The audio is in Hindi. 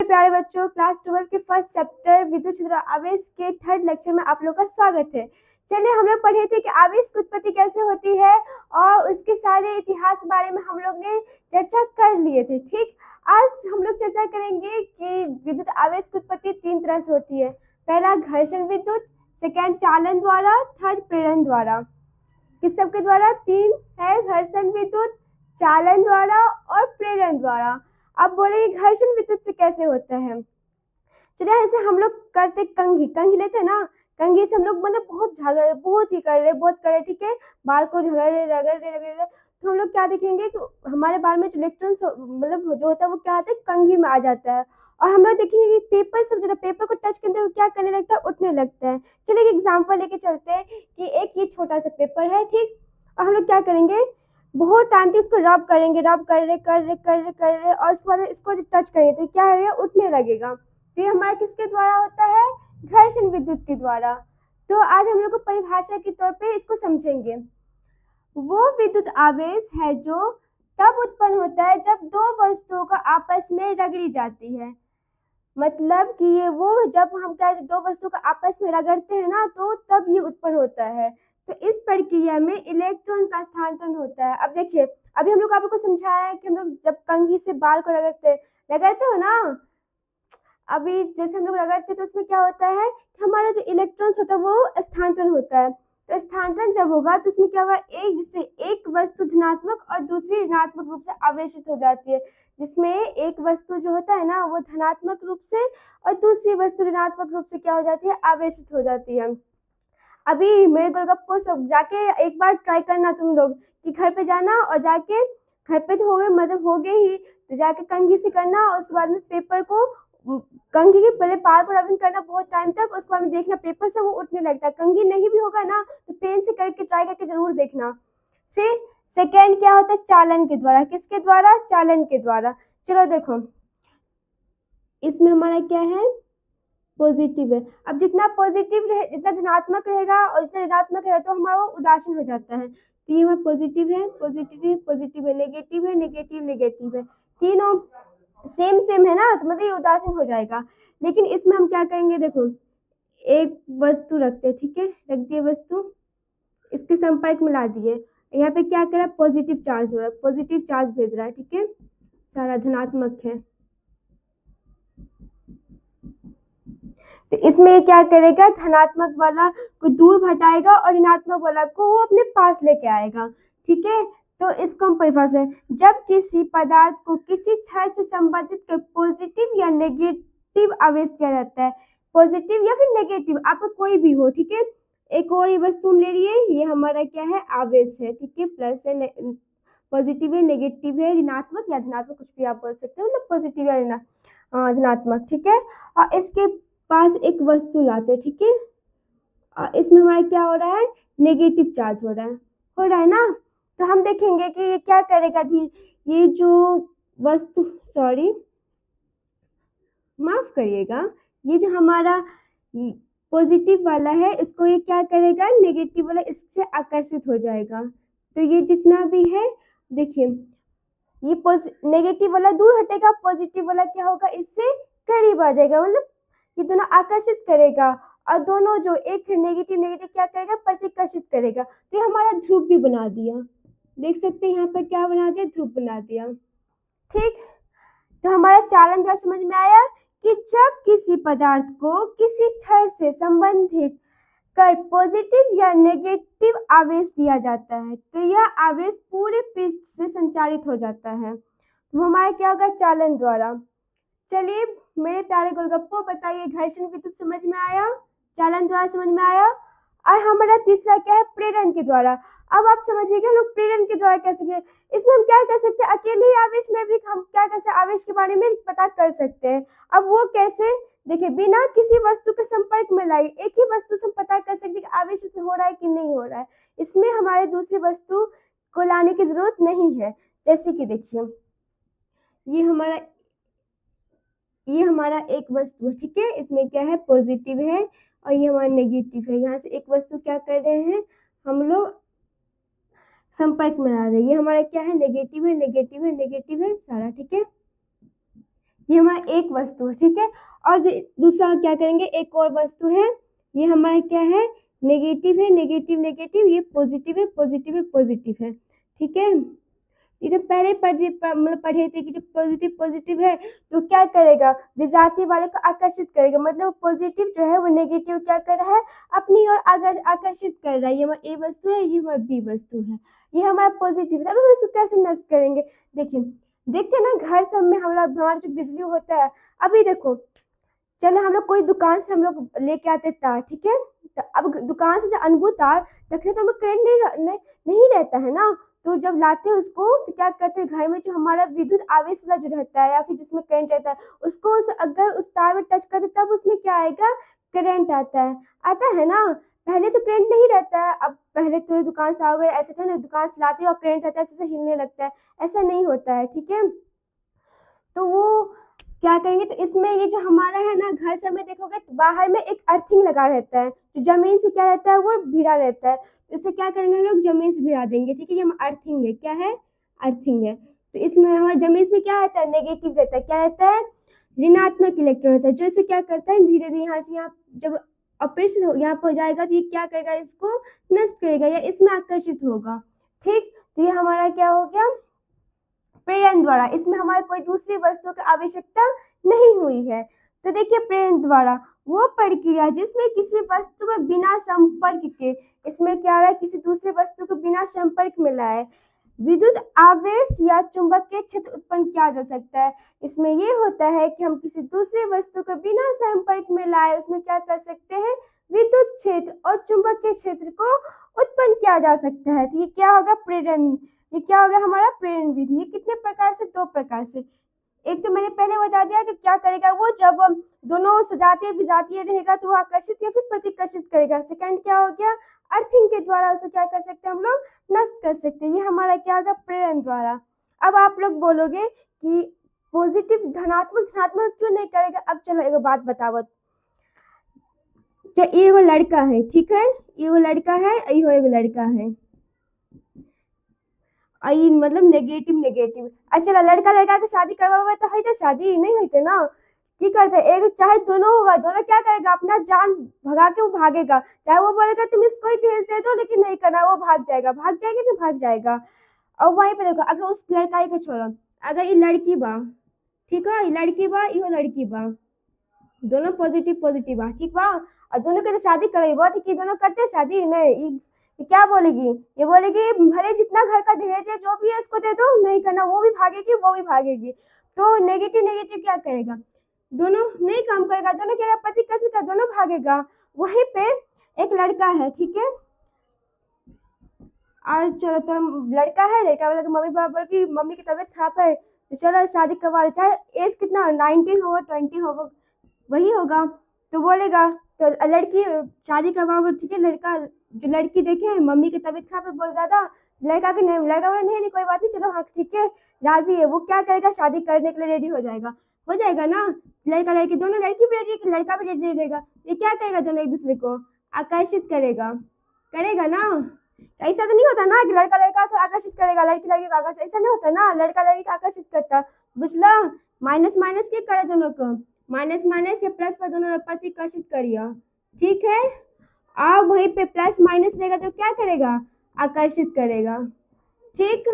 प्यारे बच्चों, क्लास 12 के फर्स्ट चैप्टर विद्युत क्षेत्र आवेश के थर्ड लेक्चर में आप लोग का स्वागत है। चलिए, हम लोग पढ़े थे कि आवेश की उत्पत्ति कैसे होती है और उसके सारे इतिहास के बारे में हम लोग ने चर्चा कर लिए थे। ठीक, आज हम लोग चर्चा करेंगे कि विद्युत आवेश की उत्पत्ति 3 तरह से होती है। पहला घर्षण विद्युत, सेकेंड चालन द्वारा, थर्ड प्रेरण द्वारा। किस सब के द्वारा? 3 है, घर्षण विद्युत, चालन द्वारा और प्रेरण द्वारा। अब बोले घर्षण विद्युत से कैसे होता है। चलिए, ऐसे हम लोग करते कंघी लेते हैं ना, कंघी से हम लोग मतलब बहुत ही कर रहे, ठीक है, बाल को रगड़ रहे, तो हम लोग क्या देखेंगे कि हमारे बाल में जो इलेक्ट्रॉन्स मतलब जो होता है वो क्या होता है, कंघी में आ जाता है। और हम लोग देखेंगे कि पेपर सब जो पेपर को टच करते हुए क्या करने लगता है, उठने लगता है। चलिए एक एग्जाम्पल लेके चलते हैं कि एक ये छोटा सा पेपर है, ठीक, और हम लोग क्या करेंगे, बहुत टाइम तक इसको रब करेंगे, रब कर रहे और उसके बाद इसको टच करेंगे तो क्या है, उठने लगेगा। तो ये हमारा किसके द्वारा होता है? घर्षण विद्युत के द्वारा। तो आज हम लोग को परिभाषा के तौर पे इसको समझेंगे। वो विद्युत आवेश है जो तब उत्पन्न होता है जब दो वस्तुओं का आपस में रगड़ी जाती है। मतलब कि ये वो जब हम क्या दो वस्तु का आपस में रगड़ते हैं ना, तो तब ये उत्पन्न होता है। तो इस प्रक्रिया में इलेक्ट्रॉन का स्थानांतरण होता है। अब देखिए, अभी हम लोग आप लोग को समझाया है कि हम लोग जब कंघी से बाल को रगड़ते हो ना, अभी जैसे हम लोग रगड़ते हैं तो उसमें क्या होता है कि हमारा जो इलेक्ट्रॉन्स होता है वो स्थानांतरण होता है। तो स्थानांतरण जब होगा तो उसमें क्या होगा, एक वस्तु धनात्मक और दूसरी ऋणात्मक रूप से आवेशित हो जाती है, जिसमें एक वस्तु जो होता है ना वो धनात्मक रूप से और दूसरी वस्तु ऋणात्मक रूप से क्या हो जाती है, आवेशित हो जाती है। अभी मेरे गोलगप्पो सब जाके एक बार ट्राई करना तुम लोग, कि घर पे जाना और जाके घर पे तो हो गए, मतलब हो गए ही, तो जाके कंघी से करना और उसके बाद में पेपर को कंघी के पहले बाल को रबिंग करना बहुत टाइम तक, उसके बाद में देखना पेपर से वो उठने लगता है। कंघी नहीं भी होगा ना तो पेन से करके ट्राई करके जरूर देखना। फिर सेकेंड क्या होता है, चालन के द्वारा। किसके द्वारा? चालन के द्वारा। चलो देखो, इसमें हमारा क्या है, पॉजिटिव है। अब जितना पॉजिटिव रहे, जितना धनात्मक रहेगा और जितना ऋणात्मक रहेगा तो हमारा वो उदासीन हो जाता है। तो ये हमारा पॉजिटिव है, पॉजिटिव है, नेगेटिव है, नेगेटिव है, तीनों सेम है ना, तो मतलब ये उदासीन हो जाएगा। लेकिन इसमें हम क्या करेंगे, देखो एक वस्तु रखते हैं, ठीक है, रख दिए वस्तु, इसके संपर्क में ला दिए, यहाँ पे क्या करा, पॉजिटिव चार्ज हो रहा है, पॉजिटिव चार्ज भेज रहा है, ठीक है, सारा धनात्मक है। तो इसमें क्या करेगा, धनात्मक वाला को दूर हटाएगा और ऋणात्मक वाला को वो अपने पास लेके आएगा, ठीक है। तो इसको हम परिभाषा है, जब किसी पदार्थ को किसी क्षण से संबंधित कर पॉजिटिव या नेगेटिव आवेश दिया जाता है, पॉजिटिव या फिर नेगेटिव, आपका कोई भी हो, ठीक है। एक और ये वस्तु हम ले लिए, ये हमारा क्या है, आवेश है, ठीक है, प्लस है, पॉजिटिव है, नेगेटिव है, ऋणात्मक या धनात्मक, कुछ भी आप बोल सकते हो, मतलब पॉजिटिव या धनात्मक, ठीक है। और इसके पास एक वस्तु लाते हैं, ठीक है, और इसमें हमारा क्या हो रहा है, नेगेटिव चार्ज हो रहा है ना। तो हम देखेंगे कि ये क्या करेगा, ये जो वस्तु, सॉरी माफ करिएगा, ये जो हमारा पॉजिटिव वाला है इसको ये क्या करेगा, नेगेटिव वाला इससे आकर्षित हो जाएगा। तो ये जितना भी है, देखिए ये नेगेटिव वाला दूर हटेगा, पॉजिटिव वाला क्या होगा, इससे करीब आ जाएगा, मतलब ये दोनों आकर्षित करेगा। और दोनों जो एक नेगेटिव क्या करेगा, प्रतिकर्षित करेगा। तो ये हमारा ध्रुव भी बना दिया, देख सकते हैं यहाँ पर क्या बना दिया, ध्रुव बना दिया, ठीक। तो हमारा चालन क्या समझ में आया कि जब किसी पदार्थ को किसी क्षण से संबंधित कर पॉजिटिव या नेगेटिव आवेश दिया जाता है तो यह आवेश पूरे पृष्ठ से संचारित हो जाता है। तो हमारा क्या होगा, चालन द्वारा। चलिए मेरे प्यारे गोलगप्पो, बताइए घर्षण विद्युत समझ में आया, चालन द्वारा समझ में आया। और हमारा तीसरा क्या है, प्रेरण के द्वारा। अब आप समझिएगा लोग प्रेरण के द्वारा कैसे किया, इसमें हम क्या कर सकते हैं, अकेले ही आवेश में भी हम क्या कर सकते हैं, आवेश के बारे में पता कर सकते हैं। अब वो कैसे, देखिए बिना किसी वस्तु के संपर्क में लाई एक ही वस्तु से हम पता कर सकते हैं कि आवेश हो रहा है कि नहीं हो रहा है। इसमें हमारे दूसरी वस्तु को लाने की जरूरत नहीं है। जैसे कि देखिए ये हमारा एक वस्तु है, ठीक है, इसमें क्या है, पॉजिटिव है और ये हमारा नेगेटिव है। यहाँ से एक वस्तु क्या कर रहे हैं, हम लोग संपर्क में ला रहे हैं। ये हमारा क्या है, नेगेटिव है सारा, ठीक है। ये हमारा एक वस्तु है, ठीक है। और दूसरा क्या करेंगे, एक और वस्तु है, ये हमारा क्या है, नेगेटिव है, नेगेटिव नेगेटिव, ये पॉजिटिव है, पॉजिटिव है, पॉजिटिव है, ठीक है। ये तो पहले मतलब पढ़े थे कि जब पॉजिटिव पॉजिटिव है तो क्या करेगा, विजातीय वाले को आकर्षित करेगा, मतलब पॉजिटिव जो है वो नेगेटिव क्या कर रहा है, अपनी ओर आकर्षित कर रहा है। ये हमारा ए वस्तु है, ये हमारा बी वस्तु है, ये हमारा पॉजिटिव है। अब हम इसको कैसे नष्ट करेंगे, देखिए देखते हैं ना, घर सब में हमारा जो बिजली होता है, अभी देखो, चलो हम लोग कोई दुकान से हम लोग लेके आते तार, ठीक है। तो अब दुकान से जो अनबू तार रखने तो हमें करंट नहीं रहता है ना, तो जब लाते हैं उसको तो क्या करते हैं, घर में जो हमारा विद्युत आवेश वाला जो रहता है या फिर जिसमें करंट रहता है, उसको अगर उस तार में टच करते तब उसमें क्या आएगा, करंट आता है ना। पहले तो करंट नहीं रहता है, अब पहले थोड़ी दुकान से आओगे ऐसे था ना, दुकान से लाते हो और करंट रहता है, ऐसे हिलने लगता है, ऐसा नहीं होता है, ठीक है। तो वो क्या करेंगे, तो इसमें ये जो हमारा है ना, घर से में देखोगे तो बाहर में एक अर्थिंग लगा रहता है, जो जमीन से क्या रहता है, वो भिड़ा रहता है। तो इसे क्या करेंगे, हम लोग जमीन से भिड़ा देंगे, ठीक है। ये हम अर्थिंग है, क्या है, अर्थिंग है। तो इसमें हमारा जमीन में क्या रहता है, नेगेटिव रहता है, क्या रहता है, ऋणात्मक इलेक्ट्रॉन रहता है, जो इसे क्या करता है, धीरे धीरे यहाँ से यहाँ जब ऑपरेशन यहाँ पर हो जाएगा तो ये क्या करेगा, इसको नष्ट करेगा या इसमें आकर्षित होगा, ठीक। तो ये हमारा क्या हो गया, प्रेरण द्वारा, इसमें हमारे कोई दूसरी वस्तु की आवश्यकता नहीं हुई है। तो देखिए प्रेरण द्वारा वो प्रक्रिया जिसमें किसी वस्तु में बिना संपर्क के, इसमें क्या रहा है, किसी दूसरी वस्तु को बिना संपर्क में लाए विद्युत आवेश या चुंबकीय क्षेत्र उत्पन्न किया जा सकता है। इसमें ये होता है कि हम किसी दूसरी वस्तु को बिना संपर्क में लाए उसमें क्या कर सकते हैं, विद्युत क्षेत्र और चुंबकीय क्षेत्र को उत्पन्न किया जा सकता है। तो ये क्या होगा, प्रेरण, ये क्या हो गया हमारा प्रेरण विधि। ये कितने प्रकार से, दो प्रकार से। एक तो मैंने पहले बता दिया कि क्या करेगा वो, जब दोनों सजातीय विजातीय रहेगा तो वो आकर्षित या फिर प्रतिकर्षित करेगा। सेकंड क्या हो गया, अर्थिंग के द्वारा उसे क्या कर सकते हैं हम लोग, नष्ट कर सकते हैं। ये हमारा क्या होगा, प्रेरण द्वारा। अब आप लोग बोलोगे कि पॉजिटिव धनात्मक धनात्मक क्यों नहीं करेगा, अब चलो एक बात बताओ। ये वो लड़का है, ठीक है, ये वो लड़का है, ये एगो लड़का है, आई मतलब नेगेटिव नेगेटिव। अच्छा लड़का लड़का के शादी करवावे तो है, तो शादी नहीं होते ना, की करते एक चाहे दोनों होगा, दोनों क्या करेगा, अपना जान भगा के वो भागेगा, चाहे वो बोलेगा तुम इसको ही भेज दे दो, लेकिन नहीं करना, वो भाग जाएगा, भाग जाएगा तो भाग जाएगा। और वहीं पे देखो, अगर उस लड़का को छोड़ो, अगर ये लड़की बा, ठीक है, ये लड़की बा, ये लड़की बा, दोनों पॉजिटिव पॉजिटिव बा, ठीक बा, और दोनों के तो शादी करेगा, तो दोनों करते शादी नहीं, ये क्या बोलेगी, ये बोलेगी भले जितना घर का दहेज है जो भी है इसको दे दो, नहीं करना, वो भी भागेगी वो भी भागेगी। तो नेगेटिव नेगेटिव क्या करेगा, दोनों नहीं काम करेगा, दोनों क्या पति कैसे का, दोनों भागेगा। वहीं पे एक लड़का है, ठीक है, और चलो तो लड़का है, लड़का वाला मम्मी पापा बोल की मम्मी की तबीयत खराब है, तो चलो शादी करवा दे, चाहे एज कितना 19 होगा 20 होगा वही होगा, तो बोलेगा, तो लड़की शादी करवाओ, ठीक है। लड़का जो लड़की देखे मम्मी की तबीयत खराब है बहुत ज्यादा, लड़का के नहीं, लड़का बोला नहीं नहीं कोई बात नहीं, चलो हाँ ठीक है, राजी है, वो क्या करेगा, शादी करने के लिए रेडी हो जाएगा ना। लड़का लड़की दोनों, लड़की भी रेडी लड़का भी रेडी रहेगा, ये क्या करेगा, दोनों एक दूसरे को आकर्षित करेगा, करेगा ना। ऐसा तो नहीं होता ना कि लड़का लड़का को आकर्षित करेगा, लड़की लड़की को आकर्षित, ऐसा नहीं होता ना, लड़का लड़की को आकर्षित करता, बुझला। माइनस माइनस क्या करे, दोनों को माइनस माइनस या प्लस पर दोनों प्रतिकर्षित करिए, ठीक है। अब वहीं पे प्लस माइनस रहेगा तो क्या करेगा, आकर्षित करेगा, ठीक।